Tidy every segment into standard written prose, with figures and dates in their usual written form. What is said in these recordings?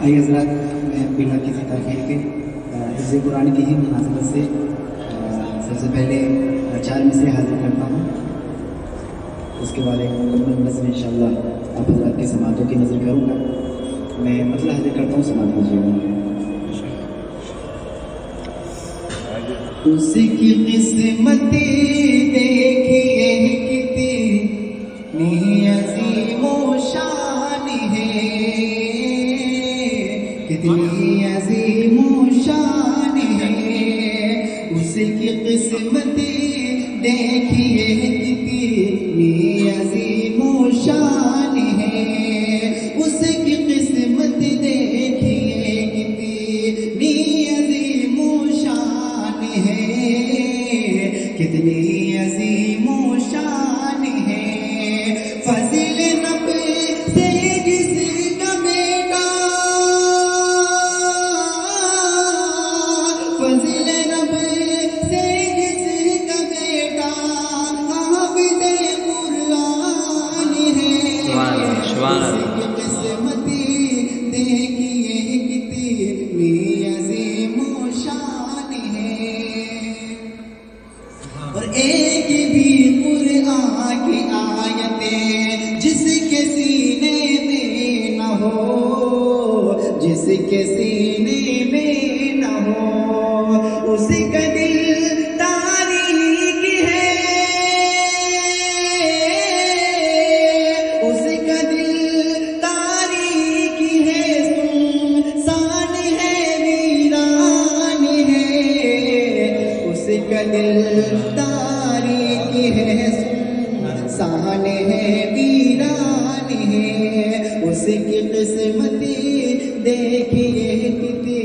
آئیے حضرات، میں بلا کسی تاخیر کے حفظ قرآن کی ہی مناسبت سے سب سے پہلے 4 مصرے حاضر کرتا ہوں. اس کے بعد ایک مکمل نظم انشاءاللہ آپ حضرات کی سماعتوں کی نظر کروں گا. میں مطلب حاضر کرتا ہوں، سماعت کیجیے گا. اس کی قسمتی دیکھیے کتنی عظیم و شان ہے، کتنی عظیم و شان ہے. اس کی قسمتی دیکھیے کتنی عظیم و شان ہے. اس کی قسمت دیکھیے کتنی عظیم و شان ہے، کتنی عظیم و شان ہے. فضل رب سے جس کا بیٹا، فضل رب سے جس کا بیٹا حافظ قرآن ہے. قسمتی دیکھیے کتنی عظیم و شان ہے. اور ایک بھی قرآن کی آیتیں جس کے سینے میں نہ ہو، جس کے سینے میں نہ ہو، اس کا دل تاریک ہے، اس کا دل تاریک ہے، سنسان ہے، ویران ہے. اس کا دل تاریک ہے، سنسان ہے، ویران ہے. اس کی قسمتی دیکھیے کتنی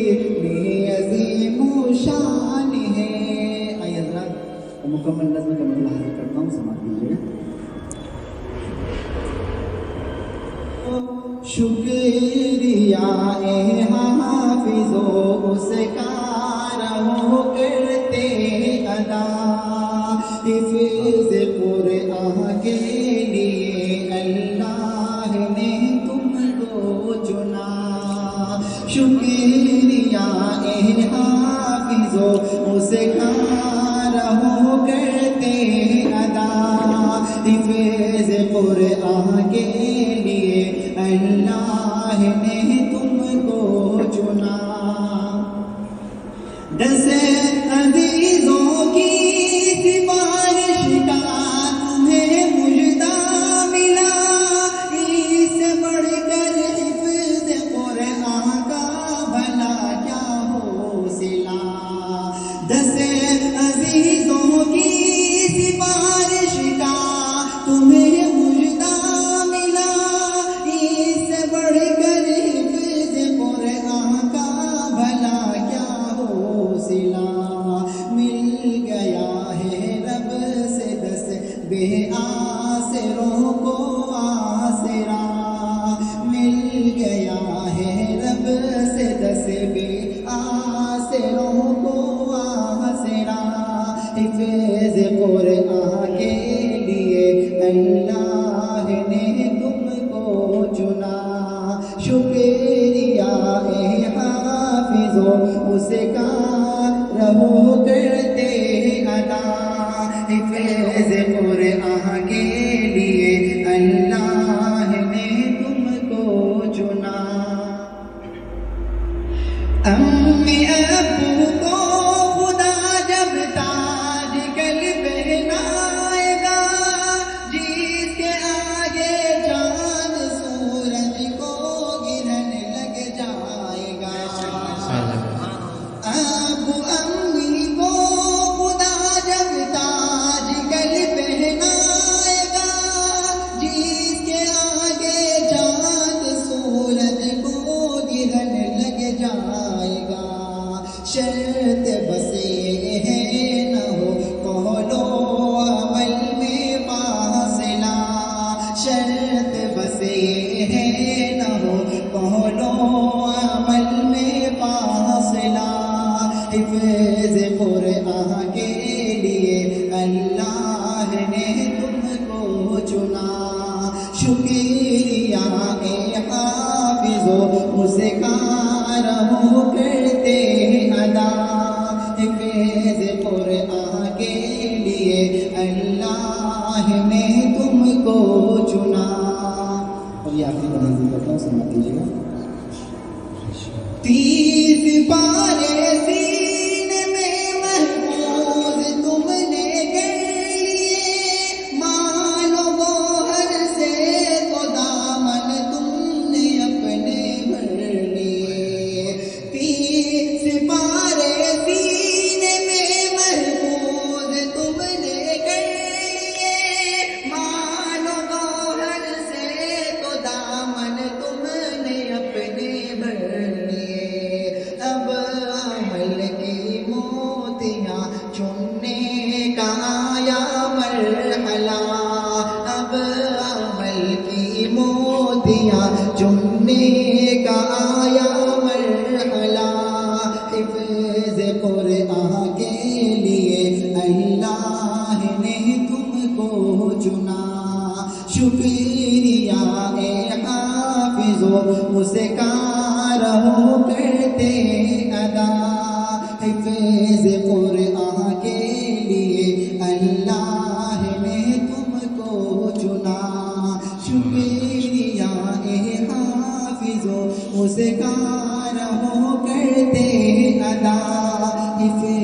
عظیم و شان ہے. آئیے حضرات، مکمل نظم کا مطلب حاضر کرتا ہوں، سماعت کیجیے. شکریہ اے حافظو اس کا رہو کرتے ادا، حفظ قرآن کے لیے اللہ نے تم کو چنا. شکریہ اے حافظو اس کا رہو کرتے ادا، حفظ قرآن کے لیے اللہ نے تم کو چنا. 10 عزیزوں کی سفارش کا تمہیں مجدہ ملا، اس سے بڑھ کر حفظ قرآن کا بھلا کیا حوصلہ. 10 عزیزوں کی سفارش کا تمہیں مجدہ ملا، اس سے بڑھ کر حفظ قرآن کا بھلا کیا حوصلہ. مل گیا ہے رب سے 10 بے آسروں کو آسرا، مل گیا ہے رب سے 10 بے آسروں کو آسرا. حفظ قرآن کے لیے اللہ نے تم کو چنا. شکریہ اے حافظو اس کا رہو کرتے ادا، حفظ قرآن کے لیے اللہ نے تم کو چنا. امی ابو کو خدا جب تاج کل پہنائے گا، جس کے آگے چاند سورج کو گرہن لگ جائے گا. ابو امی کو خدا جب تاج کل پہنائے گا، جس کے آگے چاند سورج کو گرہن لگ جائے گا. شرط بس یہ ہے نہ ہو قول و عمل میں فاصلہ، شرط بس یہ ہے نہ ہو قول و عمل میں فاصلہ. حفظ قرآن کے لیے اللہ نے تم کو چنا. شکریہ اے حافظ حافظو اسے کا رہو کرتے ادا حفظ قرآن کے لیے اللہ نے تم کو چنا. اور یہ آخری بناظر کرتا ہوں، سمجھ دیجیے گا. 30 پارے سینے میں محفوظ تم نے کر لیے، مال و گوہر سے تو دامن تم نے اپنے بھر لیے. 30 پارے سینے میں محفوظ تم نے کر لیے، مال و گوہر سے تو دامن تم نے اپنے بھر لیے. اب عمل کی موتیاں چننے کا آیا مرحلہ، اب عمل کی موتیاں چننے کا آیا مرحلہ. حفظ قرآن کے لیے اللہ نے تم کو چنا. شکریہ اے حافظو اسے کا رہو کرتے ادا. حفظ قرآن کے لیے اللہ نے تم کو چنا. شکریہ اے حافظو اسے کا رہو کرتے ادا. حفظ